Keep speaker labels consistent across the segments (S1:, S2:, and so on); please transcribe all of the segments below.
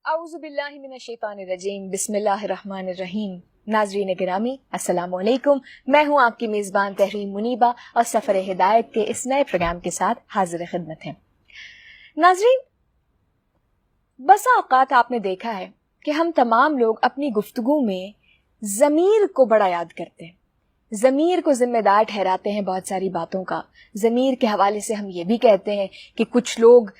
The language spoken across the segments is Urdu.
S1: اعوذ باللہ من الشیطان الرجیم، بسم اللہ الرحمن الرحیم۔ ناظرین گرامی السلام علیکم، میں ہوں آپ کی میزبان تحریم منیبہ اور سفر ہدایت کے اس نئے پروگرام کے ساتھ حاضر خدمت ہیں۔ ناظرین، بسا اوقات آپ نے دیکھا ہے کہ ہم تمام لوگ اپنی گفتگو میں ضمیر کو بڑا یاد کرتے ہیں، ضمیر کو ذمہ دار ٹھہراتے ہیں بہت ساری باتوں کا۔ ضمیر کے حوالے سے ہم یہ بھی کہتے ہیں کہ کچھ لوگ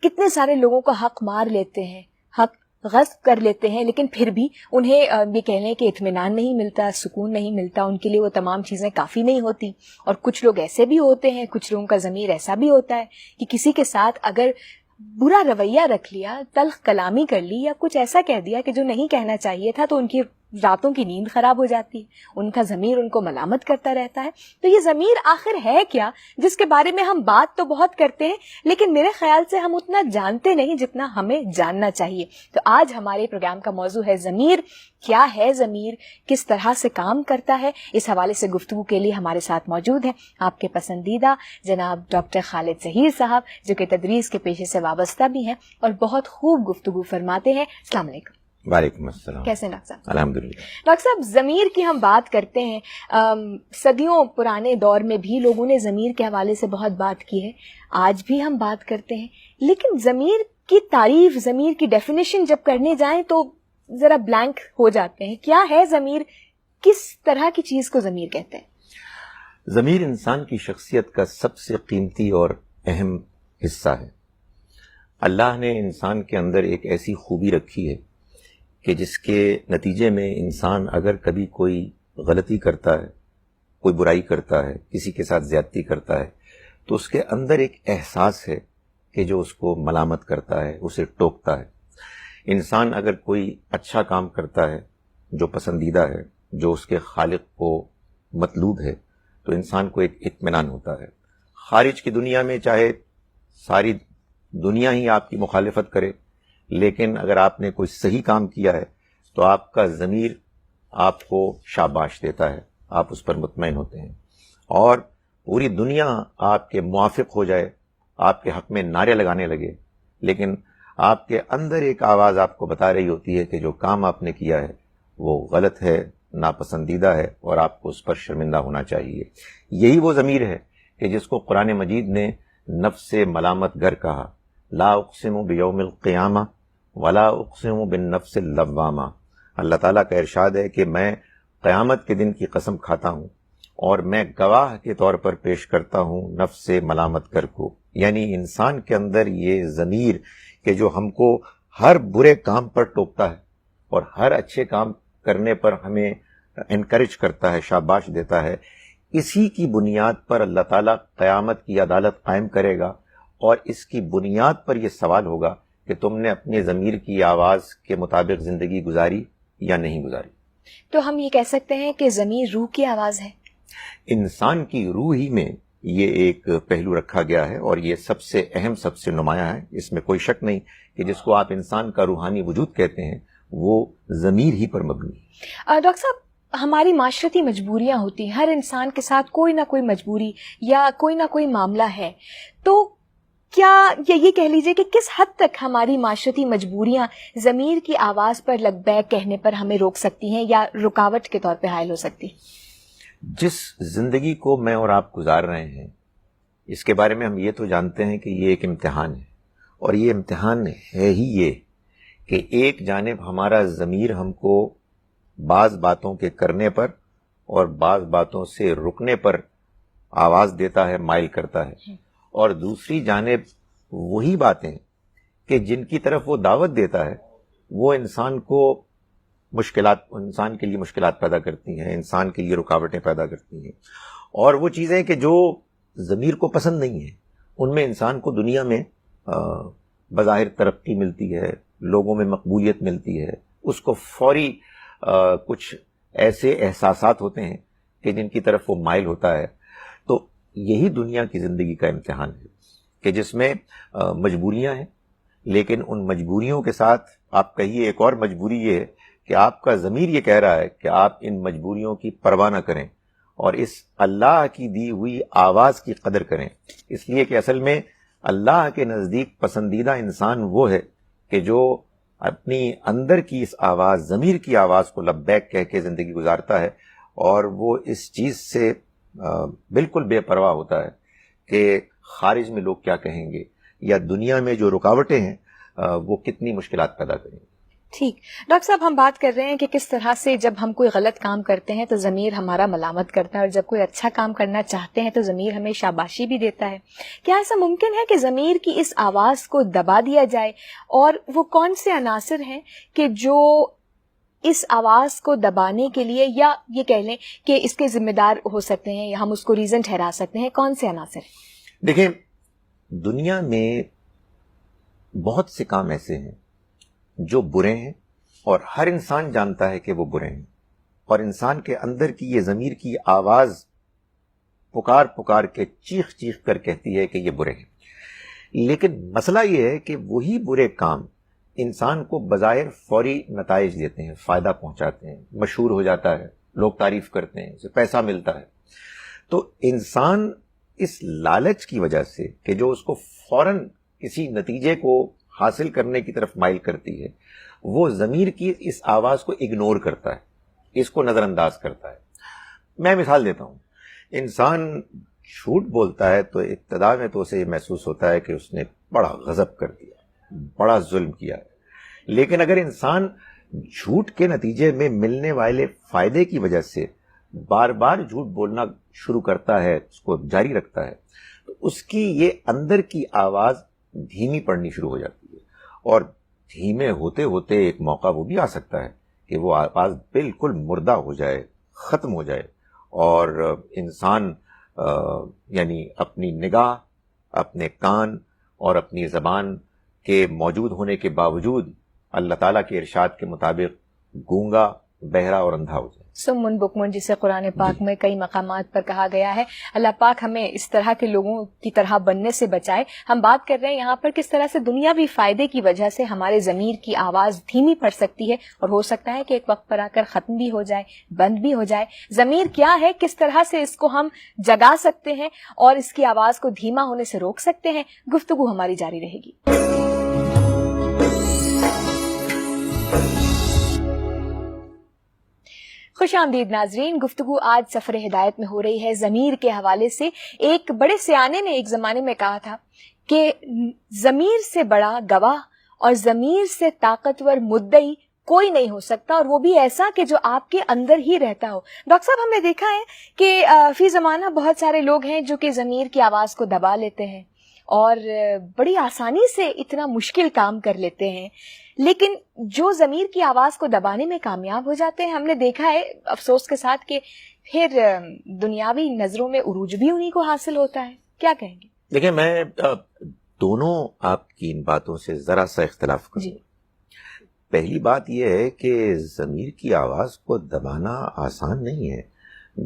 S1: کتنے سارے لوگوں کا حق مار لیتے ہیں، حق غصب کر لیتے ہیں، لیکن پھر بھی انہیں یہ کہہ لیں کہ اطمینان نہیں ملتا، سکون نہیں ملتا، ان کے لیے وہ تمام چیزیں کافی نہیں ہوتی۔ اور کچھ لوگ ایسے بھی ہوتے ہیں، کچھ لوگوں کا ضمیر ایسا بھی ہوتا ہے کہ کسی کے ساتھ اگر برا رویہ رکھ لیا، تلخ کلامی کر لی یا کچھ ایسا کہہ دیا کہ جو نہیں کہنا چاہیے تھا، تو ان کی راتوں کی نیند خراب ہو جاتی ہے، ان کا ضمیر ان کو ملامت کرتا رہتا ہے۔ تو یہ ضمیر آخر ہے کیا، جس کے بارے میں ہم بات تو بہت کرتے ہیں لیکن میرے خیال سے ہم اتنا جانتے نہیں جتنا ہمیں جاننا چاہیے۔ تو آج ہمارے پروگرام کا موضوع ہے ضمیر۔ کیا ہے ضمیر، کس طرح سے کام کرتا ہے، اس حوالے سے گفتگو کے لیے ہمارے ساتھ موجود ہیں آپ کے پسندیدہ جناب ڈاکٹر خالد ظہیر صاحب، جو کہ تدریس کے پیشے سے وابستہ بھی ہیں اور بہت خوب گفتگو فرماتے ہیں۔ السلام علیکم۔
S2: وعلیکم السلام۔
S1: کیسے ہیں ڈاکٹر صاحب؟
S2: الحمدللہ۔
S1: ڈاکٹر صاحب، ضمیر کی ہم بات کرتے ہیں، صدیوں پرانے دور میں بھی لوگوں نے ضمیر کے حوالے سے بہت بات کی ہے، آج بھی ہم بات کرتے ہیں، لیکن ضمیر کی تعریف، ضمیر کی ڈیفینیشن جب کرنے جائیں تو ذرا بلینک ہو جاتے ہیں۔ کیا ہے ضمیر، کس طرح کی چیز کو ضمیر کہتے ہیں؟
S2: ضمیر انسان کی شخصیت کا سب سے قیمتی اور اہم حصہ ہے۔ اللہ نے انسان کے اندر ایک ایسی خوبی رکھی ہے کہ جس کے نتیجے میں انسان اگر کبھی کوئی غلطی کرتا ہے، کوئی برائی کرتا ہے، کسی کے ساتھ زیادتی کرتا ہے، تو اس کے اندر ایک احساس ہے کہ جو اس کو ملامت کرتا ہے، اسے ٹوکتا ہے۔ انسان اگر کوئی اچھا کام کرتا ہے جو پسندیدہ ہے، جو اس کے خالق کو مطلوب ہے، تو انسان کو ایک اطمینان ہوتا ہے۔ خارج کی دنیا میں چاہے ساری دنیا ہی آپ کی مخالفت کرے، لیکن اگر آپ نے کوئی صحیح کام کیا ہے تو آپ کا ضمیر آپ کو شاباش دیتا ہے، آپ اس پر مطمئن ہوتے ہیں۔ اور پوری دنیا آپ کے موافق ہو جائے، آپ کے حق میں نعرے لگانے لگے، لیکن آپ کے اندر ایک آواز آپ کو بتا رہی ہوتی ہے کہ جو کام آپ نے کیا ہے وہ غلط ہے، ناپسندیدہ ہے، اور آپ کو اس پر شرمندہ ہونا چاہیے۔ یہی وہ ضمیر ہے کہ جس کو قرآن مجید نے نفس ملامت گر کہا، لا اقسم بیوم القیامہ ولا اقسم بالنفس اللوامہ۔ اللہ تعالیٰ کا ارشاد ہے کہ میں قیامت کے دن کی قسم کھاتا ہوں اور میں گواہ کے طور پر پیش کرتا ہوں نفس ملامت گر کو، یعنی انسان کے اندر یہ ضمیر کہ جو ہم کو ہر برے کام پر ٹوکتا ہے اور ہر اچھے کام کرنے پر ہمیں انکریج کرتا ہے، شاباش دیتا ہے، اسی کی بنیاد پر اللہ تعالیٰ قیامت کی عدالت قائم کرے گا، اور اس کی بنیاد پر یہ سوال ہوگا کہ تم نے اپنے ضمیر کی آواز کے مطابق زندگی گزاری یا نہیں گزاری۔
S1: تو ہم یہ کہہ سکتے ہیں کہ ضمیر روح کی آواز ہے؟
S2: انسان کی روح ہی میں یہ ایک پہلو رکھا گیا ہے، اور یہ سب سے اہم، سب سے نمایاں ہے۔ اس میں کوئی شک نہیں کہ جس کو آپ انسان کا روحانی وجود کہتے ہیں وہ ضمیر ہی پر مبنی ہے۔
S1: ڈاکٹر صاحب، ہماری معاشرتی مجبوریاں ہوتی ہیں، ہر انسان کے ساتھ کوئی نہ کوئی مجبوری یا کوئی نہ کوئی معاملہ ہے، تو کیا یہ کہہ لیجئے کہ کس حد تک ہماری معاشرتی مجبوریاں ضمیر کی آواز پر لبیک کہنے پر ہمیں روک سکتی ہیں یا رکاوٹ کے طور پہ حائل ہو سکتی؟
S2: جس زندگی کو میں اور آپ گزار رہے ہیں، اس کے بارے میں ہم یہ تو جانتے ہیں کہ یہ ایک امتحان ہے، اور یہ امتحان ہے ہی یہ کہ ایک جانب ہمارا ضمیر ہم کو بعض باتوں کے کرنے پر اور بعض باتوں سے رکنے پر آواز دیتا ہے، مائل کرتا ہے، اور دوسری جانب وہی باتیں کہ جن کی طرف وہ دعوت دیتا ہے وہ انسان کے لیے مشکلات پیدا کرتی ہیں، انسان کے لیے رکاوٹیں پیدا کرتی ہیں، اور وہ چیزیں کہ جو ضمیر کو پسند نہیں ہیں، ان میں انسان کو دنیا میں بظاہر ترقی ملتی ہے، لوگوں میں مقبولیت ملتی ہے، اس کو فوری کچھ ایسے احساسات ہوتے ہیں کہ جن کی طرف وہ مائل ہوتا ہے۔ تو یہی دنیا کی زندگی کا امتحان ہے کہ جس میں مجبوریاں ہیں، لیکن ان مجبوریوں کے ساتھ آپ کہیے ایک اور مجبوری یہ ہے کہ آپ کا ضمیر یہ کہہ رہا ہے کہ آپ ان مجبوریوں کی پرواہ نہ کریں اور اس اللہ کی دی ہوئی آواز کی قدر کریں، اس لیے کہ اصل میں اللہ کے نزدیک پسندیدہ انسان وہ ہے کہ جو اپنی اندر کی اس آواز، ضمیر کی آواز کو لبیک کہہ کے زندگی گزارتا ہے، اور وہ اس چیز سے بالکل بے پرواہ ہوتا ہے کہ خارج میں لوگ کیا کہیں گے، یا دنیا میں جو رکاوٹیں ہیں وہ کتنی مشکلات پیدا کریں گے۔
S1: ٹھیک ڈاکٹر صاحب، ہم بات کر رہے ہیں کہ کس طرح سے جب ہم کوئی غلط کام کرتے ہیں تو ضمیر ہمارا ملامت کرتا ہے، اور جب کوئی اچھا کام کرنا چاہتے ہیں تو ضمیر ہمیں شاباشی بھی دیتا ہے۔ کیا ایسا ممکن ہے کہ ضمیر کی اس آواز کو دبا دیا جائے؟ اور وہ کون سے عناصر ہیں کہ جو اس آواز کو دبانے کے لیے، یا یہ کہہ لیں کہ اس کے ذمہ دار ہو سکتے ہیں، یا ہم اس کو ریزن ٹھہرا سکتے ہیں؟ کون سے عناصر ہیں؟
S2: دیکھیں، دنیا میں بہت سے کام ایسے ہیں جو برے ہیں، اور ہر انسان جانتا ہے کہ وہ برے ہیں، اور انسان کے اندر کی یہ ضمیر کی آواز پکار پکار کے، چیخ چیخ کر کہتی ہے کہ یہ برے ہیں۔ لیکن مسئلہ یہ ہے کہ وہی برے کام انسان کو بظاہر فوری نتائج دیتے ہیں، فائدہ پہنچاتے ہیں، مشہور ہو جاتا ہے، لوگ تعریف کرتے ہیں، اسے پیسہ ملتا ہے۔ تو انسان اس لالچ کی وجہ سے کہ جو اس کو فوراً کسی نتیجے کو حاصل کرنے کی طرف مائل کرتی ہے، وہ ضمیر کی اس آواز کو اگنور کرتا ہے، اس کو نظر انداز کرتا ہے۔ میں مثال دیتا ہوں، انسان جھوٹ بولتا ہے تو ابتدا میں تو اسے یہ محسوس ہوتا ہے کہ اس نے بڑا غضب کر دیا، بڑا ظلم کیا ہے۔ لیکن اگر انسان جھوٹ کے نتیجے میں ملنے والے فائدے کی وجہ سے بار بار جھوٹ بولنا شروع کرتا ہے، اس کو جاری رکھتا ہے، تو اس کی یہ اندر کی آواز دھیمی پڑنی شروع ہو جاتی ہے، اور دھیمے ہوتے ہوتے ایک موقع وہ بھی آ سکتا ہے کہ وہ آواز بالکل مردہ ہو جائے، ختم ہو جائے، اور انسان یعنی اپنی نگاہ، اپنے کان اور اپنی زبان کے موجود ہونے کے باوجود اللہ تعالیٰ کے ارشاد کے مطابق گونگا، بہرا اور اندھا ہو جائے۔
S1: سمن بکمن جسے قرآن پاک میں کئی مقامات پر کہا گیا ہے، اللہ پاک ہمیں اس طرح کے لوگوں کی طرح بننے سے بچائے۔ ہم بات کر رہے ہیں یہاں پر کس طرح سے دنیاوی فائدے کی وجہ سے ہمارے ضمیر کی آواز دھیمی پڑ سکتی ہے، اور ہو سکتا ہے کہ ایک وقت پر آ کر ختم بھی ہو جائے، بند بھی ہو جائے۔ ضمیر کیا ہے، کس طرح سے اس کو ہم جگا سکتے ہیں اور اس کی آواز کو دھیما ہونے سے روک سکتے ہیں، گفتگو ہماری جاری رہے گی۔ خوش آمدید ناظرین، گفتگو آج سفر ہدایت میں ہو رہی ہے ضمیر کے حوالے سے۔ ایک بڑے سیانے نے ایک زمانے میں کہا تھا کہ ضمیر سے بڑا گواہ اور ضمیر سے طاقتور مدعی کوئی نہیں ہو سکتا، اور وہ بھی ایسا کہ جو آپ کے اندر ہی رہتا ہو۔ ڈاکٹر صاحب، ہم نے دیکھا ہے کہ فی زمانہ بہت سارے لوگ ہیں جو کہ ضمیر کی آواز کو دبا لیتے ہیں اور بڑی آسانی سے اتنا مشکل کام کر لیتے ہیں، لیکن جو ضمیر کی آواز کو دبانے میں کامیاب ہو جاتے ہیں، ہم نے دیکھا ہے افسوس کے ساتھ کہ پھر دنیاوی نظروں میں عروج بھی انہی کو حاصل ہوتا ہے۔ کیا کہیں گے؟
S2: دیکھیں، میں دونوں آپ کی ان باتوں سے ذرا سا اختلاف کروں۔
S1: جی،
S2: پہلی بات یہ ہے کہ ضمیر کی آواز کو دبانا آسان نہیں ہے۔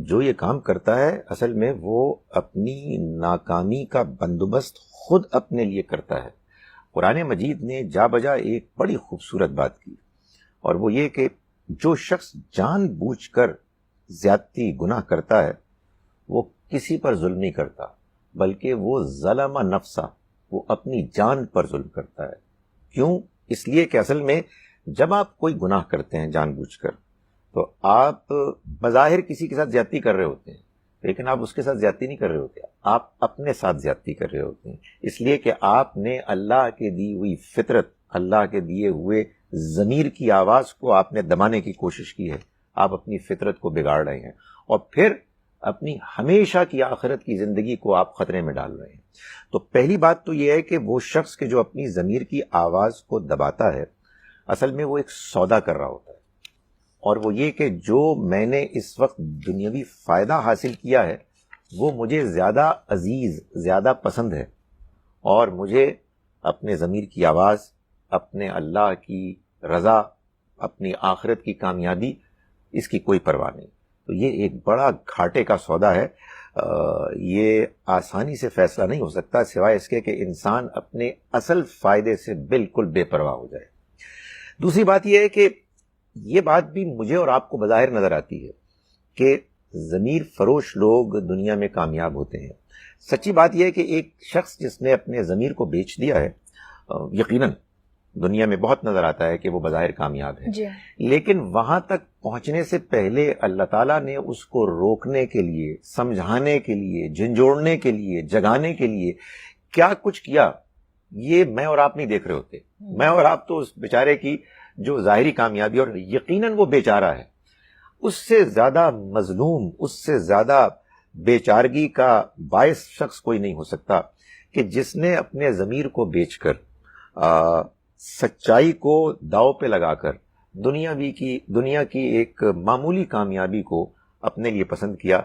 S2: جو یہ کام کرتا ہے اصل میں وہ اپنی ناکامی کا بندوبست خود اپنے لیے کرتا ہے۔ قرآن مجید نے جا بجا ایک بڑی خوبصورت بات کی، اور وہ یہ کہ جو شخص جان بوجھ کر زیادتی گناہ کرتا ہے وہ کسی پر ظلم نہیں کرتا، بلکہ وہ ظلم نفسا، وہ اپنی جان پر ظلم کرتا ہے۔ کیوں؟ اس لیے کہ اصل میں جب آپ کوئی گناہ کرتے ہیں جان بوجھ کر، تو آپ بظاہر کسی کے ساتھ زیادتی کر رہے ہوتے ہیں، لیکن آپ اس کے ساتھ زیادتی نہیں کر رہے ہوتے، آپ اپنے ساتھ زیادتی کر رہے ہوتے ہیں، اس لیے کہ آپ نے اللہ کے دی ہوئی فطرت، اللہ کے دیے ہوئے ضمیر کی آواز کو آپ نے دبانے کی کوشش کی ہے، آپ اپنی فطرت کو بگاڑ رہے ہیں، اور پھر اپنی ہمیشہ کی آخرت کی زندگی کو آپ خطرے میں ڈال رہے ہیں۔ تو پہلی بات تو یہ ہے کہ وہ شخص کے جو اپنی ضمیر کی آواز کو دباتا ہے، اصل میں وہ ایک سودا کر رہا ہوتا ہے، اور وہ یہ کہ جو میں نے اس وقت دنیاوی فائدہ حاصل کیا ہے وہ مجھے زیادہ عزیز، زیادہ پسند ہے، اور مجھے اپنے ضمیر کی آواز، اپنے اللہ کی رضا، اپنی آخرت کی کامیابی، اس کی کوئی پرواہ نہیں۔ تو یہ ایک بڑا گھاٹے کا سودا ہے، یہ آسانی سے فیصلہ نہیں ہو سکتا سوائے اس کے کہ انسان اپنے اصل فائدے سے بالکل بے پرواہ ہو جائے۔ دوسری بات یہ ہے کہ یہ بات بھی مجھے اور آپ کو بظاہر نظر آتی ہے کہ ضمیر فروش لوگ دنیا میں کامیاب ہوتے ہیں۔ سچی بات یہ ہے کہ ایک شخص جس نے اپنے ضمیر کو بیچ دیا ہے، یقیناً دنیا میں بہت نظر آتا ہے کہ وہ بظاہر کامیاب ہے،
S1: جی
S2: لیکن وہاں تک پہنچنے سے پہلے اللہ تعالیٰ نے اس کو روکنے کے لیے، سمجھانے کے لیے، جھنجھوڑنے کے لیے، جگانے کے لیے کیا کچھ کیا، یہ میں اور آپ نہیں دیکھ رہے ہوتے. میں اور آپ تو اس بیچارے کی جو ظاہری کامیابی، اور یقیناً وہ بیچارہ ہے، اس سے زیادہ مظلوم، اس سے زیادہ بیچارگی کا باعث شخص کوئی نہیں ہو سکتا کہ جس نے اپنے ضمیر کو بیچ کر، سچائی کو داؤ پہ لگا کر دنیا کی ایک معمولی کامیابی کو اپنے لیے پسند کیا.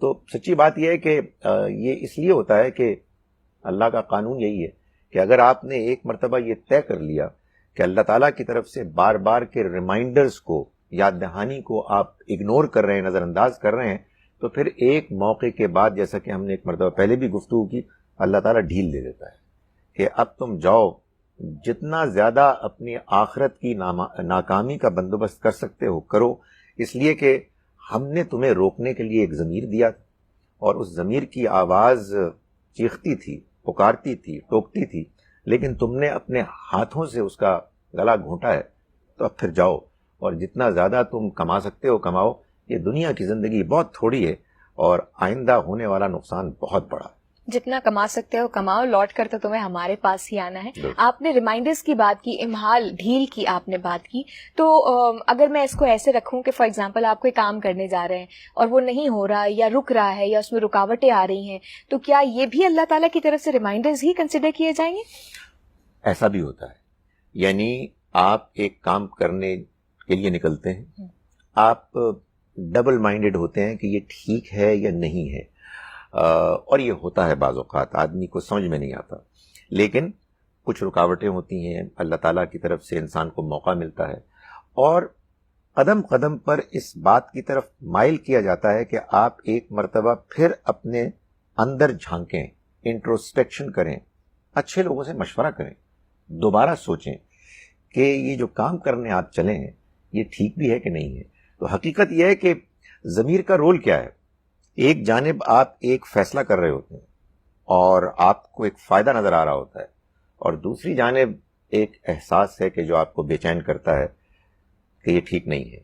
S2: تو سچی بات یہ ہے کہ یہ اس لیے ہوتا ہے کہ اللہ کا قانون یہی ہے کہ اگر آپ نے ایک مرتبہ یہ طے کر لیا کہ اللہ تعالیٰ کی طرف سے بار بار کے ریمائنڈرز کو، یاد دہانی کو آپ اگنور کر رہے ہیں، نظر انداز کر رہے ہیں، تو پھر ایک موقع کے بعد، جیسا کہ ہم نے ایک مرتبہ پہلے بھی گفتگو کی، اللہ تعالیٰ ڈھیل دے دیتا ہے کہ اب تم جاؤ، جتنا زیادہ اپنی آخرت کی ناکامی کا بندوبست کر سکتے ہو کرو، اس لیے کہ ہم نے تمہیں روکنے کے لیے ایک ضمیر دیا تھا، اور اس ضمیر کی آواز چیختی تھی، پکارتی تھی، ٹوکتی تھی، لیکن تم نے اپنے ہاتھوں سے اس کا گلا گھونٹا ہے. تو اب پھر جاؤ، اور جتنا زیادہ تم کما سکتے ہو کماؤ. یہ دنیا کی زندگی بہت تھوڑی ہے، اور آئندہ ہونے والا نقصان بہت بڑا.
S1: جتنا کما سکتے ہو کماؤ، لوٹ کر تو تمہیں ہمارے پاس ہی آنا ہے. آپ نے ریمائنڈرز کی بات کی، امہال، ڈھیل کی آپ نے بات کی، تو اگر میں اس کو ایسے رکھوں کہ فار ایگزامپل آپ کوئی کام کرنے جا رہے ہیں اور وہ نہیں ہو رہا یا رک رہا ہے یا اس میں رکاوٹیں آ رہی ہیں، تو کیا یہ بھی اللہ تعالیٰ کی طرف سے ریمائنڈرز ہی کنسیڈر کیے جائیں گے؟
S2: ایسا بھی ہوتا ہے. یعنی آپ ایک کام کرنے کے لیے نکلتے ہیں، آپ ڈبل مائنڈڈ ہوتے ہیں کہ یہ ٹھیک ہے یا نہیں ہے، اور یہ ہوتا ہے بعض اوقات، آدمی کو سمجھ میں نہیں آتا، لیکن کچھ رکاوٹیں ہوتی ہیں، اللہ تعالیٰ کی طرف سے انسان کو موقع ملتا ہے، اور قدم قدم پر اس بات کی طرف مائل کیا جاتا ہے کہ آپ ایک مرتبہ پھر اپنے اندر جھانکیں، انٹروسپیکشن کریں، اچھے لوگوں سے مشورہ کریں، دوبارہ سوچیں کہ یہ جو کام کرنے آپ چلے ہیں یہ ٹھیک بھی ہے کہ نہیں ہے. تو حقیقت یہ ہے کہ ضمیر کا رول کیا ہے. ایک جانب آپ ایک فیصلہ کر رہے ہوتے ہیں اور آپ کو ایک فائدہ نظر آ رہا ہوتا ہے، اور دوسری جانب ایک احساس ہے کہ جو آپ کو بے چین کرتا ہے کہ یہ ٹھیک نہیں ہے.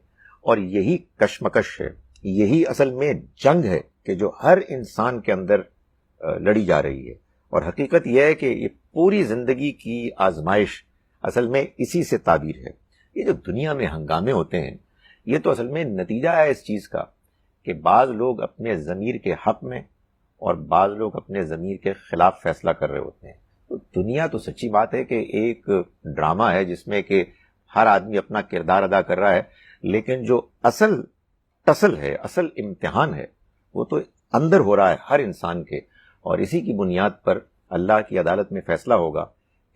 S2: اور یہی کشمکش ہے، یہی اصل میں جنگ ہے کہ جو ہر انسان کے اندر لڑی جا رہی ہے. اور حقیقت یہ ہے کہ یہ پوری زندگی کی آزمائش اصل میں اسی سے تعبیر ہے. یہ جو دنیا میں ہنگامے ہوتے ہیں، یہ تو اصل میں نتیجہ ہے اس چیز کا کہ بعض لوگ اپنے ضمیر کے حق میں اور بعض لوگ اپنے ضمیر کے خلاف فیصلہ کر رہے ہوتے ہیں. تو دنیا تو سچی بات ہے کہ ایک ڈرامہ ہے جس میں کہ ہر آدمی اپنا کردار ادا کر رہا ہے، لیکن جو اصل ٹسل ہے، اصل امتحان ہے، وہ تو اندر ہو رہا ہے ہر انسان کے. اور اسی کی بنیاد پر اللہ کی عدالت میں فیصلہ ہوگا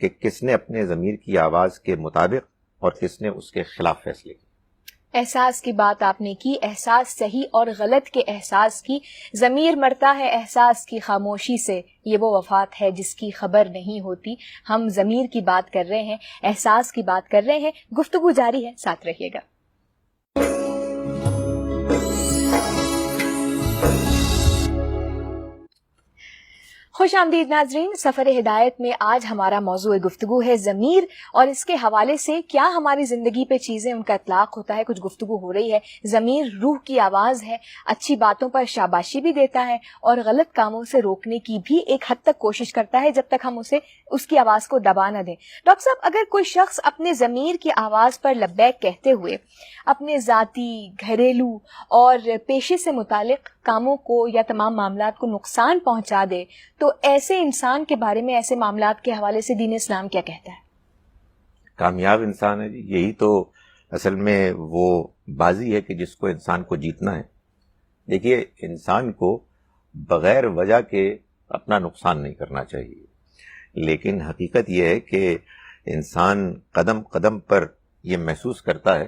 S2: کہ کس نے اپنے ضمیر کی آواز کے مطابق اور کس نے اس کے خلاف فیصلے کیے.
S1: احساس کی بات آپ نے کی، احساس صحیح اور غلط کے احساس کی. ضمیر مرتا ہے احساس کی خاموشی سے، یہ وہ وفات ہے جس کی خبر نہیں ہوتی. ہم ضمیر کی بات کر رہے ہیں، احساس کی بات کر رہے ہیں. گفتگو جاری ہے، ساتھ رہیے گا. خوش آمدید ناظرین. سفر ہدایت میں آج ہمارا موضوع گفتگو ہے ضمیر، اور اس کے حوالے سے کیا ہماری زندگی پہ چیزیں ان کا اطلاق ہوتا ہے. کچھ گفتگو ہو رہی ہے. ضمیر روح کی آواز ہے، اچھی باتوں پر شاباشی بھی دیتا ہے اور غلط کاموں سے روکنے کی بھی ایک حد تک کوشش کرتا ہے، جب تک ہم اس کی آواز کو دبا نہ دیں. ڈاکٹر صاحب، اگر کوئی شخص اپنے ضمیر کی آواز پر لبیک کہتے ہوئے اپنے ذاتی، گھریلو اور پیشے سے متعلق کاموں کو یا تمام معاملات کو نقصان پہنچا دے، تو ایسے انسان کے بارے میں، ایسے معاملات کے حوالے سے دین اسلام کیا کہتا ہے؟
S2: کامیاب انسان ہے جی. یہی تو اصل میں وہ بازی ہے کہ جس کو انسان کو جیتنا ہے. دیکھیے، انسان کو بغیر وجہ کے اپنا نقصان نہیں کرنا چاہیے، لیکن حقیقت یہ ہے کہ انسان قدم قدم پر یہ محسوس کرتا ہے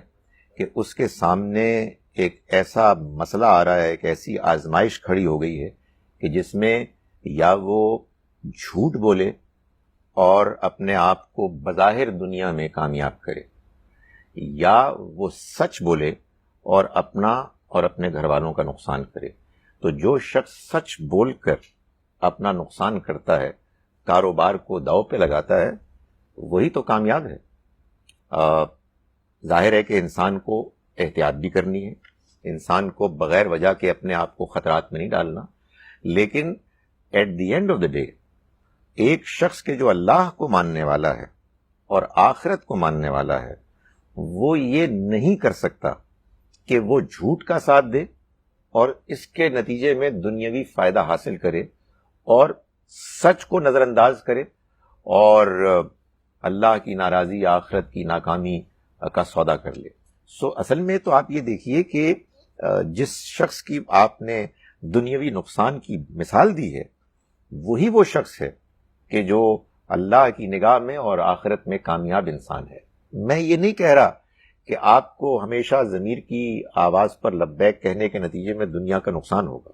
S2: کہ اس کے سامنے ایک ایسا مسئلہ آ رہا ہے، ایک ایسی آزمائش کھڑی ہو گئی ہے کہ جس میں یا وہ جھوٹ بولے اور اپنے آپ کو بظاہر دنیا میں کامیاب کرے، یا وہ سچ بولے اور اپنا اور اپنے گھر والوں کا نقصان کرے. تو جو شخص سچ بول کر اپنا نقصان کرتا ہے، کاروبار کو داؤ پہ لگاتا ہے، وہی تو کامیاب ہے. ظاہر ہے کہ انسان کو احتیاط بھی کرنی ہے، انسان کو بغیر وجہ کے اپنے آپ کو خطرات میں نہیں ڈالنا، لیکن at the end of the day ایک شخص کے جو اللہ کو ماننے والا ہے اور آخرت کو ماننے والا ہے، وہ یہ نہیں کر سکتا کہ وہ جھوٹ کا ساتھ دے اور اس کے نتیجے میں دنیاوی فائدہ حاصل کرے اور سچ کو نظر انداز کرے اور اللہ کی ناراضی، آخرت کی ناکامی کا سودا کر لے۔ اصل میں تو آپ یہ دیکھیے کہ جس شخص کی آپ نے دنیاوی نقصان کی مثال دی ہے، وہی وہ شخص ہے کہ جو اللہ کی نگاہ میں اور آخرت میں کامیاب انسان ہے۔ میں یہ نہیں کہہ رہا کہ آپ کو ہمیشہ ضمیر کی آواز پر لبیک کہنے کے نتیجے میں دنیا کا نقصان ہوگا۔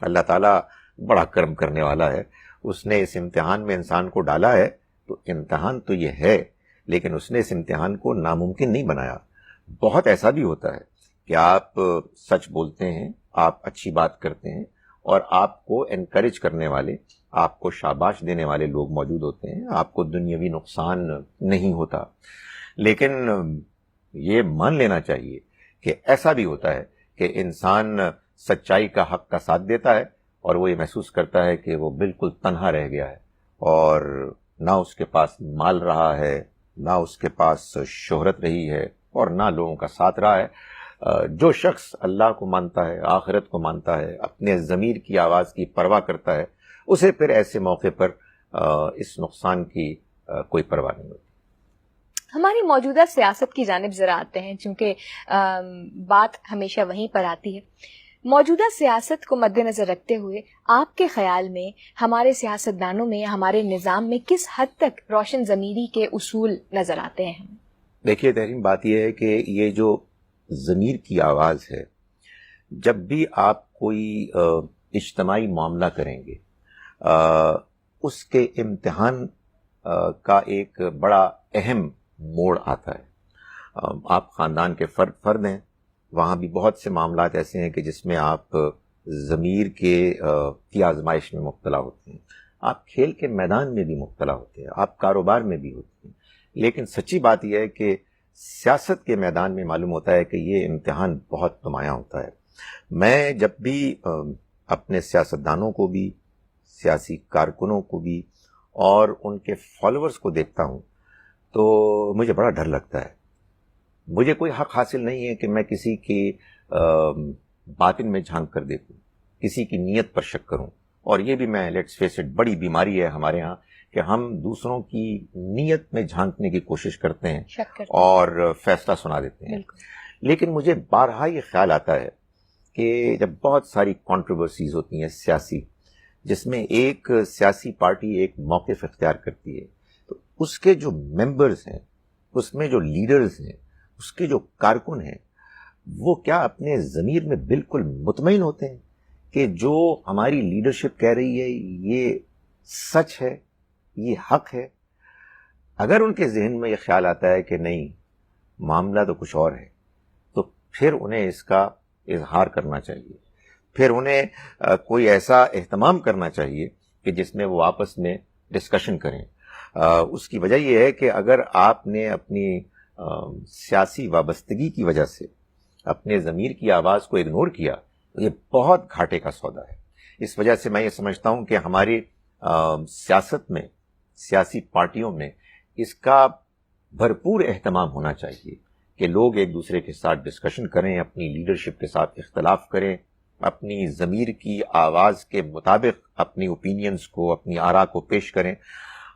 S2: اللہ تعالیٰ بڑا کرم کرنے والا ہے، اس نے اس امتحان میں انسان کو ڈالا ہے، تو امتحان تو یہ ہے، لیکن اس نے اس امتحان کو ناممکن نہیں بنایا۔ بہت ایسا بھی ہوتا ہے کہ آپ سچ بولتے ہیں، آپ اچھی بات کرتے ہیں اور آپ کو انکریج کرنے والے، آپ کو شاباش دینے والے لوگ موجود ہوتے ہیں، آپ کو دنیاوی نقصان نہیں ہوتا۔ لیکن یہ مان لینا چاہیے کہ ایسا بھی ہوتا ہے کہ انسان سچائی کا حق کا ساتھ دیتا ہے اور وہ یہ محسوس کرتا ہے کہ وہ بالکل تنہا رہ گیا ہے اور نہ اس کے پاس مال رہا ہے، نہ اس کے پاس شہرت رہی ہے اور نہ لوگوں کا ساتھ رہا ہے۔ جو شخص اللہ کو مانتا ہے، آخرت کو مانتا ہے، اپنے ضمیر کی آواز کی پرواہ کرتا ہے، اسے پھر ایسے موقع پر اس نقصان کی کوئی پرواہ نہیں ہوتی۔
S1: ہماری موجودہ سیاست کی جانب ذرا آتے ہیں، چونکہ بات ہمیشہ وہیں پر آتی ہے۔ موجودہ سیاست کو مد نظر رکھتے ہوئے آپ کے خیال میں ہمارے سیاستدانوں میں، ہمارے نظام میں کس حد تک روشن ضمیری کے اصول نظر آتے ہیں؟
S2: دیکھیے تحریم، بات یہ ہے کہ یہ جو ضمیر کی آواز ہے، جب بھی آپ کوئی اجتماعی معاملہ کریں گے، اس کے امتحان کا ایک بڑا اہم موڑ آتا ہے۔ آپ خاندان کے فرد ہیں، وہاں بھی بہت سے معاملات ایسے ہیں کہ جس میں آپ ضمیر کی آزمائش میں مبتلا ہوتے ہیں، آپ کھیل کے میدان میں بھی مبتلا ہوتے ہیں، آپ کاروبار میں بھی ہوتے ہیں، لیکن سچی بات یہ ہے کہ سیاست کے میدان میں معلوم ہوتا ہے کہ یہ امتحان بہت نمایاں ہوتا ہے۔ میں جب بھی اپنے سیاستدانوں کو بھی، سیاسی کارکنوں کو بھی اور ان کے فالوورز کو دیکھتا ہوں تو مجھے بڑا ڈر لگتا ہے۔ مجھے کوئی حق حاصل نہیں ہے کہ میں کسی کی باطن میں جھانک کر دیکھوں، کسی کی نیت پر شک کروں، اور یہ بھی میں لیٹس فیس اٹ، بڑی بیماری ہے ہمارے ہاں کہ ہم دوسروں کی نیت میں جھانکنے کی کوشش کرتے ہیں اور فیصلہ سنا دیتے ہیں۔ لیکن مجھے بارہا یہ خیال آتا ہے کہ جب بہت ساری کنٹروورسیز ہوتی ہیں سیاسی، جس میں ایک سیاسی پارٹی ایک موقف اختیار کرتی ہے، تو اس کے جو ممبرز ہیں، اس میں جو لیڈرز ہیں، اس کے جو کارکن ہیں، وہ کیا اپنے ضمیر میں بالکل مطمئن ہوتے ہیں کہ جو ہماری لیڈرشپ کہہ رہی ہے یہ سچ ہے، یہ حق ہے؟ اگر ان کے ذہن میں یہ خیال آتا ہے کہ نہیں، معاملہ تو کچھ اور ہے، تو پھر انہیں اس کا اظہار کرنا چاہیے، پھر انہیں کوئی ایسا اہتمام کرنا چاہیے کہ جس میں وہ آپس میں ڈسکشن کریں۔ اس کی وجہ یہ ہے کہ اگر آپ نے اپنی سیاسی وابستگی کی وجہ سے اپنے ضمیر کی آواز کو اگنور کیا تو یہ بہت گھاٹے کا سودا ہے۔ اس وجہ سے میں یہ سمجھتا ہوں کہ ہماری سیاست میں، سیاسی پارٹیوں میں اس کا بھرپور اہتمام ہونا چاہیے کہ لوگ ایک دوسرے کے ساتھ ڈسکشن کریں، اپنی لیڈرشپ کے ساتھ اختلاف کریں، اپنی ضمیر کی آواز کے مطابق اپنی اوپینینز کو، اپنی آراء کو پیش کریں۔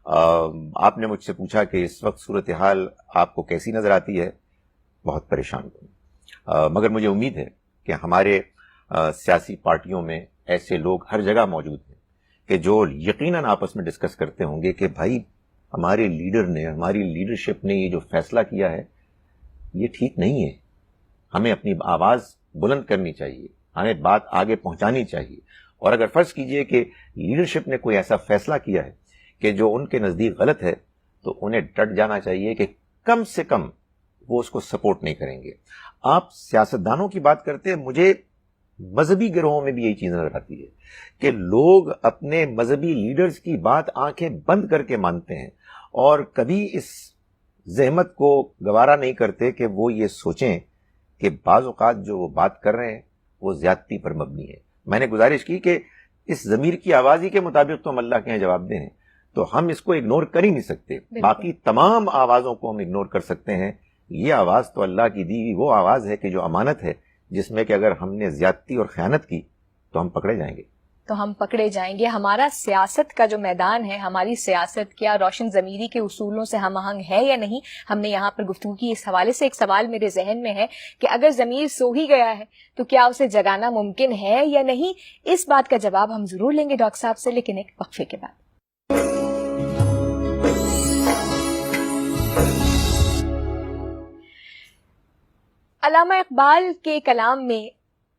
S2: آپ نے مجھ سے پوچھا کہ اس وقت صورتحال آپ کو کیسی نظر آتی ہے؟ بہت پریشان ہوں، مگر مجھے امید ہے کہ ہمارے سیاسی پارٹیوں میں ایسے لوگ ہر جگہ موجود ہیں کہ جو یقیناً آپس میں ڈسکس کرتے ہوں گے کہ بھائی ہمارے لیڈر نے، ہماری لیڈرشپ نے یہ جو فیصلہ کیا ہے یہ ٹھیک نہیں ہے، ہمیں اپنی آواز بلند کرنی چاہیے، ہمیں بات آگے پہنچانی چاہیے۔ اور اگر فرض کیجئے کہ لیڈرشپ نے کوئی ایسا فیصلہ کیا ہے کہ جو ان کے نزدیک غلط ہے، تو انہیں ڈٹ جانا چاہیے کہ کم سے کم وہ اس کو سپورٹ نہیں کریں گے۔ آپ سیاستدانوں کی بات کرتے ہیں، مجھے مذہبی گروہوں میں بھی یہی چیز نظر آتی ہے کہ لوگ اپنے مذہبی لیڈرز کی بات آنکھیں بند کر کے مانتے ہیں اور کبھی اس زحمت کو گوارا نہیں کرتے کہ وہ یہ سوچیں کہ بعض اوقات جو وہ بات کر رہے ہیں وہ زیادتی پر مبنی ہے. میں نے گزارش کی کہ اس ضمیر کی آواز ہی کے مطابق تو ہم اللہ کے یہاں جواب دیں ہیں، تو ہم اس کو اگنور کر ہی نہیں سکتے. باقی تمام آوازوں کو ہم اگنور کر سکتے ہیں. یہ آواز تو اللہ کی دی ہوئی وہ آواز ہے کہ جو امانت ہے، جس میں کہ اگر ہم نے زیادتی اور خیانت کی تو ہم پکڑے جائیں گے.
S1: تو ہم پکڑے جائیں گے. ہمارا سیاست کا جو میدان ہے، ہماری سیاست کیا روشن ضمیری کے اصولوں سے ہم آہنگ ہے یا نہیں؟ ہم نے یہاں پر گفتگو کی. اس حوالے سے ایک سوال میرے ذہن میں ہے کہ اگر ضمیر سو ہی گیا ہے تو کیا اسے جگانا ممکن ہے یا نہیں؟ اس بات کا جواب ہم ضرور لیں گے ڈاکٹر صاحب سے، لیکن ایک وقفے کے بعد. علامہ اقبال کے کلام میں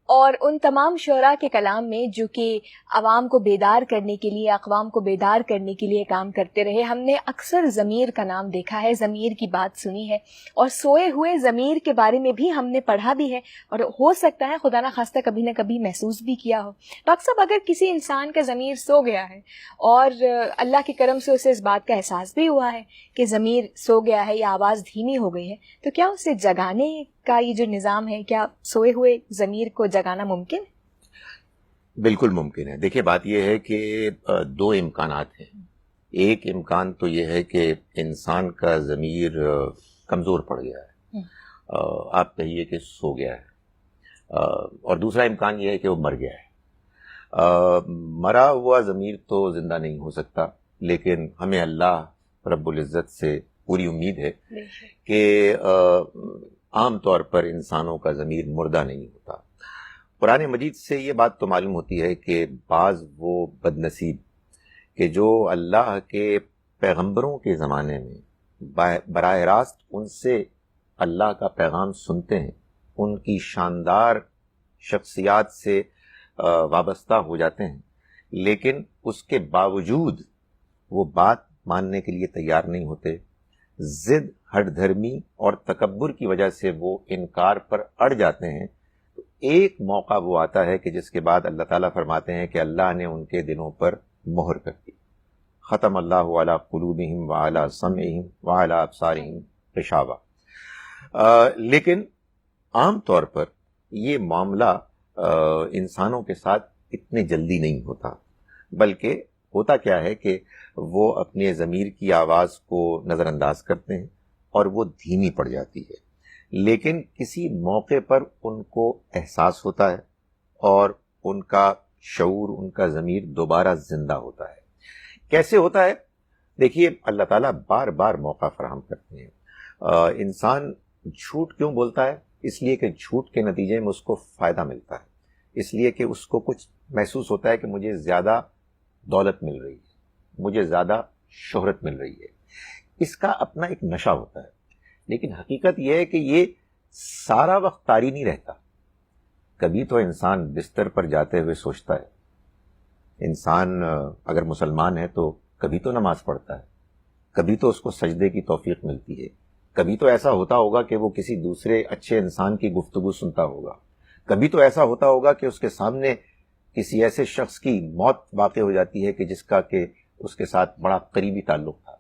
S1: اور ان تمام شعراء کے کلام میں جو کہ عوام کو بیدار کرنے کے لیے، اقوام کو بیدار کرنے کے لیے کام کرتے رہے، ہم نے اکثر ضمیر کا نام دیکھا ہے، ضمیر کی بات سنی ہے، اور سوئے ہوئے ضمیر کے بارے میں بھی ہم نے پڑھا بھی ہے، اور ہو سکتا ہے خدا نہ خواستہ کبھی نہ کبھی محسوس بھی کیا ہو. ڈاکٹر صاحب، اگر کسی انسان کا ضمیر سو گیا ہے اور اللہ کے کرم سے اسے اس بات کا احساس بھی ہوا ہے کہ ضمیر سو گیا ہے یا آواز دھیمی ہو گئی ہے، تو کیا اسے جگانے کا یہ جو نظام ہے، کیا سوئے ہوئے ضمیر کو جگانا ممکن ہے؟
S2: بالکل ممکن ہے. دیکھیے، بات یہ ہے کہ دو امکانات ہیں. ایک امکان تو یہ ہے کہ انسان کا ضمیر کمزور پڑ گیا ہے، آپ کہیے کہ سو گیا ہے، اور دوسرا امکان یہ ہے کہ وہ مر گیا ہے. مرا ہوا ضمیر تو زندہ نہیں ہو سکتا، لیکن ہمیں اللہ رب العزت سے پوری امید ہے کہ عام طور پر انسانوں کا ضمیر مردہ نہیں ہوتا. قرآن مجید سے یہ بات تو معلوم ہوتی ہے کہ بعض وہ بد نصیب کہ جو اللہ کے پیغمبروں کے زمانے میں براہ راست ان سے اللہ کا پیغام سنتے ہیں، ان کی شاندار شخصیات سے وابستہ ہو جاتے ہیں، لیکن اس کے باوجود وہ بات ماننے کے لیے تیار نہیں ہوتے. ضد، ہٹ دھرمی اور تکبر کی وجہ سے وہ انکار پر اڑ جاتے ہیں. تو ایک موقع وہ آتا ہے کہ جس کے بعد اللہ تعالیٰ فرماتے ہیں کہ اللہ نے ان کے دلوں پر مہر کر دی. ختم اللہ علی قلوبہم وعلی سمعہم وعلی ابصارہم غشاوہ. لیکن عام طور پر یہ معاملہ انسانوں کے ساتھ اتنے جلدی نہیں ہوتا، بلکہ ہوتا کیا ہے کہ وہ اپنے ضمیر کی آواز کو نظر انداز کرتے ہیں اور وہ دھیمی پڑ جاتی ہے، لیکن کسی موقع پر ان کو احساس ہوتا ہے اور ان کا شعور، ان کا ضمیر دوبارہ زندہ ہوتا ہے. کیسے ہوتا ہے؟ دیکھیے، اللہ تعالیٰ بار بار موقع فراہم کرتے ہیں. انسان جھوٹ کیوں بولتا ہے؟ اس لیے کہ جھوٹ کے نتیجے میں اس کو فائدہ ملتا ہے، اس لیے کہ اس کو کچھ محسوس ہوتا ہے کہ مجھے زیادہ دولت مل رہی ہے، مجھے زیادہ شہرت مل رہی ہے. اس کا اپنا ایک نشہ ہوتا ہے. لیکن حقیقت یہ ہے کہ یہ سارا وقت طاری نہیں رہتا. کبھی تو انسان بستر پر جاتے ہوئے سوچتا ہے. انسان اگر مسلمان ہے تو کبھی تو نماز پڑھتا ہے، کبھی تو اس کو سجدے کی توفیق ملتی ہے، کبھی تو ایسا ہوتا ہوگا کہ وہ کسی دوسرے اچھے انسان کی گفتگو سنتا ہوگا، کبھی تو ایسا ہوتا ہوگا کہ اس کے سامنے کسی ایسے شخص کی موت واقع ہو جاتی ہے کہ جس کا کہ اس کے ساتھ بڑا قریبی تعلق تھا.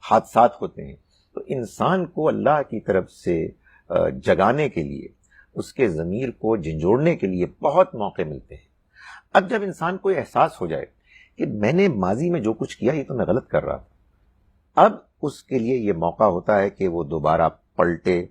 S2: حادثات ہوتے ہیں. تو انسان کو اللہ کی طرف سے جگانے کے لیے، اس کے ضمیر کو جھنجھوڑنے کے لیے بہت موقع ملتے ہیں. اب جب انسان کو احساس ہو جائے کہ میں نے ماضی میں جو کچھ کیا یہ تو میں غلط کر رہا تھا، اب اس کے لیے یہ موقع ہوتا ہے کہ وہ دوبارہ پلٹے،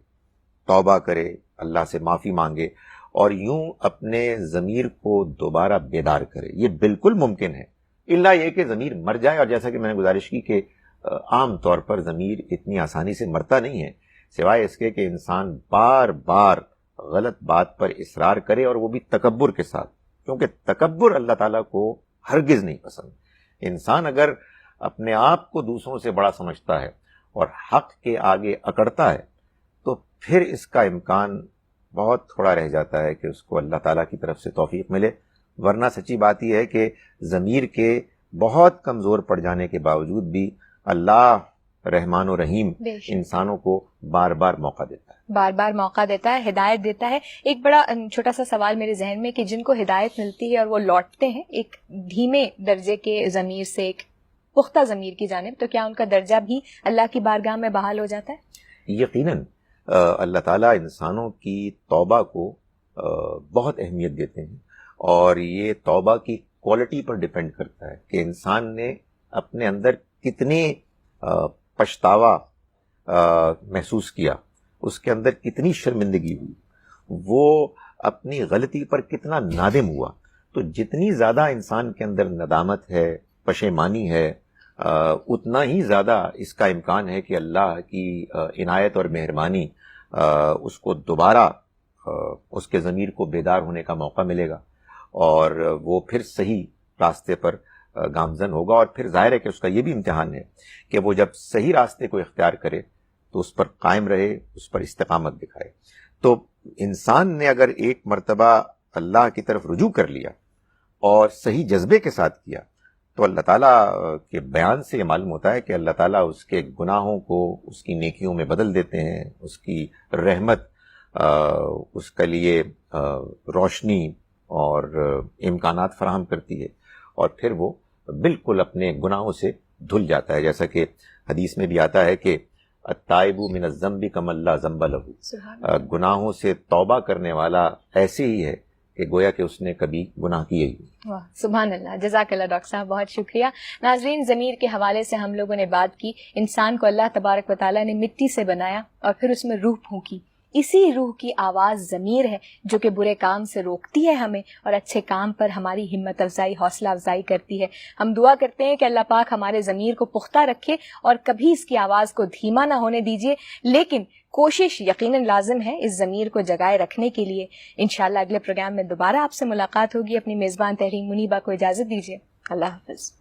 S2: توبہ کرے، اللہ سے معافی مانگے اور یوں اپنے ضمیر کو دوبارہ بیدار کرے. یہ بالکل ممکن ہے، الا یہ کہ ضمیر مر جائے. اور جیسا کہ میں نے گزارش کی کہ عام طور پر ضمیر اتنی آسانی سے مرتا نہیں ہے، سوائے اس کے کہ انسان بار بار غلط بات پر اصرار کرے، اور وہ بھی تکبر کے ساتھ، کیونکہ تکبر اللہ تعالیٰ کو ہرگز نہیں پسند. انسان اگر اپنے آپ کو دوسروں سے بڑا سمجھتا ہے اور حق کے آگے اکڑتا ہے تو پھر اس کا امکان بہت تھوڑا رہ جاتا ہے کہ اس کو اللہ تعالیٰ کی طرف سے توفیق ملے. ورنہ سچی بات یہ ہے کہ ضمیر کے بہت کمزور پڑ جانے کے باوجود بھی اللہ رحمان و رحیم انسانوں کو بار بار موقع دیتا ہے،
S1: بار بار موقع دیتا ہے، ہدایت دیتا ہے. ایک بڑا چھوٹا سا سوال میرے ذہن میں کہ جن کو ہدایت ملتی ہے اور وہ لوٹتے ہیں ایک دھیمے درجے کے ضمیر سے، ایک پختہ ضمیر کی جانب، تو کیا ان کا درجہ بھی اللہ کی بارگاہ میں بحال ہو جاتا ہے؟
S2: یقیناً اللہ تعالیٰ انسانوں کی توبہ کو بہت اہمیت دیتے ہیں، اور یہ توبہ کی کوالٹی پر ڈیپینڈ کرتا ہے کہ انسان نے اپنے اندر کتنے پچھتاوا محسوس کیا، اس کے اندر کتنی شرمندگی ہوئی، وہ اپنی غلطی پر کتنا نادم ہوا. تو جتنی زیادہ انسان کے اندر ندامت ہے، پشیمانی ہے، اتنا ہی زیادہ اس کا امکان ہے کہ اللہ کی عنایت اور مہربانی اس کو دوبارہ اس کے ضمیر کو بیدار ہونے کا موقع ملے گا، اور وہ پھر صحیح راستے پر گامزن ہوگا. اور پھر ظاہر ہے کہ اس کا یہ بھی امتحان ہے کہ وہ جب صحیح راستے کو اختیار کرے تو اس پر قائم رہے، اس پر استقامت دکھائے. تو انسان نے اگر ایک مرتبہ اللہ کی طرف رجوع کر لیا اور صحیح جذبے کے ساتھ کیا، تو اللہ تعالیٰ کے بیان سے یہ معلوم ہوتا ہے کہ اللہ تعالیٰ اس کے گناہوں کو اس کی نیکیوں میں بدل دیتے ہیں. اس کی رحمت اس کے لیے روشنی اور امکانات فراہم کرتی ہے، اور پھر وہ بالکل اپنے گناہوں سے دھل جاتا ہے. جیسا کہ حدیث میں بھی آتا ہے کہ التائب من الذنب کمن لا ذنب لہ، گناہوں سے توبہ کرنے والا ایسے ہی ہے کہ گویا کہ اس نے کبھی گناہ کیے ہی.
S1: واہ، سبحان اللہ، جزاک اللہ ڈاکٹر صاحب، بہت شکریہ. ناظرین، ضمیر کے حوالے سے ہم لوگوں نے بات کی. انسان کو اللہ تبارک و تعالیٰ نے مٹی سے بنایا اور پھر اس میں روح پھونکی. اسی روح کی آواز ضمیر ہے جو کہ برے کام سے روکتی ہے ہمیں اور اچھے کام پر ہماری ہمت افزائی، حوصلہ افزائی کرتی ہے. ہم دعا کرتے ہیں کہ اللہ پاک ہمارے ضمیر کو پختہ رکھے اور کبھی اس کی آواز کو دھیما نہ ہونے دیجیے، لیکن کوشش یقیناً لازم ہے اس ضمیر کو جگائے رکھنے کے لیے. انشاءاللہ اگلے پروگرام میں دوبارہ آپ سے ملاقات ہوگی. اپنی میزبان تحریم منیبہ کو اجازت دیجیے. اللہ حافظ.